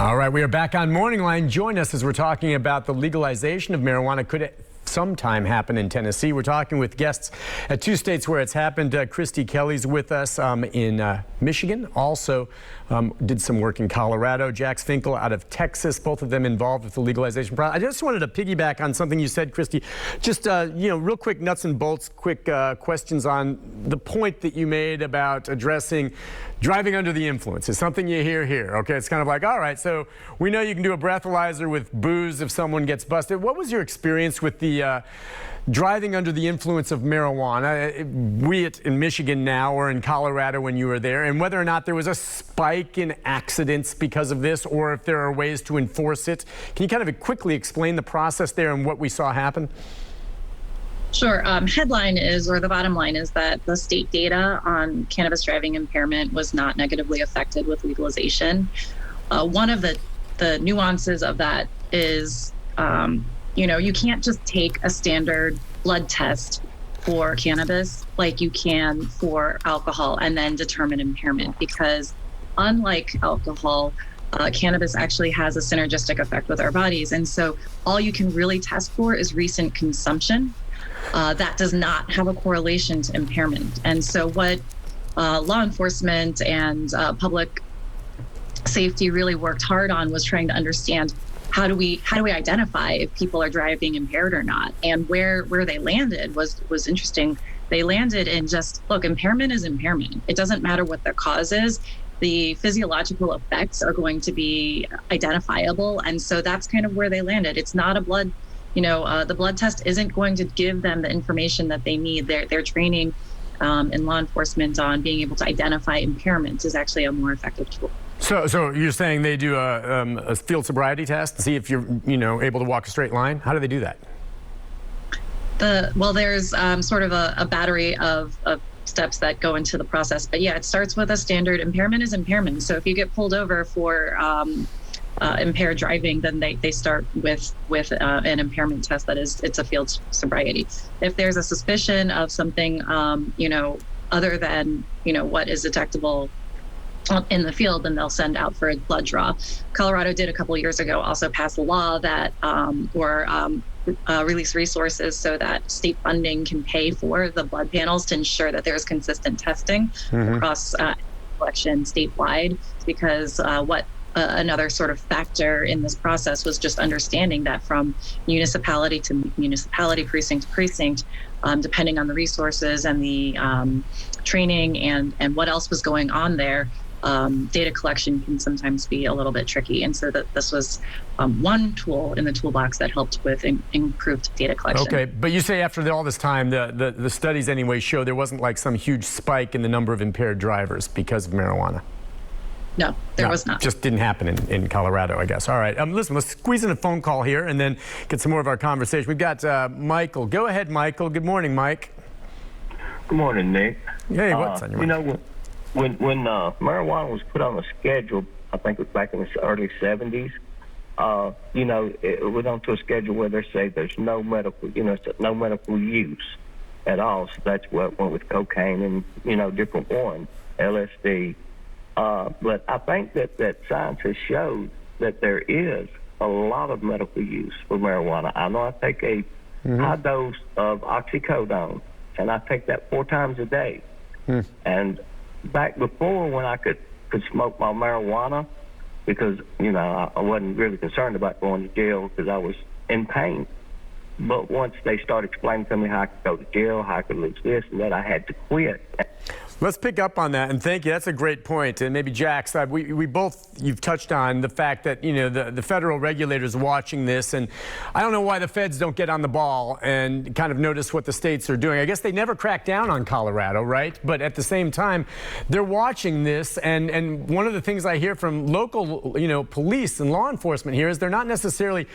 All right, we are back on MorningLine. Join us as we're talking about the legalization of marijuana. Could it sometime happen in Tennessee? We're talking with guests at two states where it's happened. Kristi Kelly's with us in Michigan. Also did some work in Colorado. Jax Finkel out of Texas, both of them involved with the legalization process. I just wanted to piggyback on something you said, Kristi. Just, real quick nuts and bolts, quick questions on the point that you made about addressing driving under the influence. Is something you hear here, okay? It's kind of like, all right, so we know you can do a breathalyzer with booze if someone gets busted. What was your experience with the driving under the influence of marijuana, be it in Michigan now or in Colorado when you were there, and whether or not there was a spike in accidents because of this, or if there are ways to enforce it? Can you kind of quickly explain the process there and what we saw happen? Sure. Headline is, or the bottom line is, that the state data on cannabis driving impairment was not negatively affected with legalization. One of the nuances of that is, you can't just take a standard blood test for cannabis like you can for alcohol and then determine impairment, because unlike alcohol, cannabis actually has a synergistic effect with our bodies. And so all you can really test for is recent consumption. That does not have a correlation to impairment. And so what law enforcement and public safety really worked hard on was trying to understand how do we identify if people are driving impaired or not. And where they landed was interesting. They landed in just, look, impairment is impairment. It doesn't matter what the cause is. The physiological effects are going to be identifiable. And so that's kind of where they landed. It's not a blood, the blood test isn't going to give them the information that they need. Their training in law enforcement on being able to identify impairments is actually a more effective tool. So you're saying they do a field sobriety test to see if you're, able to walk a straight line? How do they do that? There's sort of a battery of steps that go into the process. But yeah, it starts with a standard impairment is impairment. So if you get pulled over for impaired driving, then they start with an impairment test it's a field sobriety. If there's a suspicion of something, other than, what is detectable in the field, then they'll send out for a blood draw. Colorado did a couple years ago also pass a law that release resources so that state funding can pay for the blood panels to ensure that there's consistent testing across collection statewide, because another sort of factor in this process was just understanding that from municipality to municipality, precinct to precinct, depending on the resources and the training and what else was going on there, data collection can sometimes be a little bit tricky. And so this was one tool in the toolbox that helped with improved data collection. Okay, but you say after all this time, the studies anyway show there wasn't like some huge spike in the number of impaired drivers because of marijuana. No, there was not. Just didn't happen in Colorado, I guess. All right. Listen, let's squeeze in a phone call here and then get some more of our conversation. We've got Michael. Go ahead, Michael. Good morning, Mike. Good morning, Nick. Hey, what's on your mind? When marijuana was put on the schedule, I think it was back in the early 70s, it went onto a schedule where they say there's no medical, no medical use at all. So that's what went with cocaine and, different ones, LSD. But I think that science has showed that there is a lot of medical use for marijuana. I know I take a high dose of oxycodone, and I take that 4 times a day. And back before, when I could smoke my marijuana, because, I wasn't really concerned about going to jail because I was in pain. But once they started explaining to me how I could go to jail, how I could lose this and that, I had to quit. Let's pick up on that, and thank you. That's a great point. And maybe, Jax, you've touched on the fact that, the federal regulators are watching this, and I don't know why the feds don't get on the ball and kind of notice what the states are doing. I guess they never crack down on Colorado, right? But at the same time, they're watching this, and one of the things I hear from local, police and law enforcement here is they're not necessarily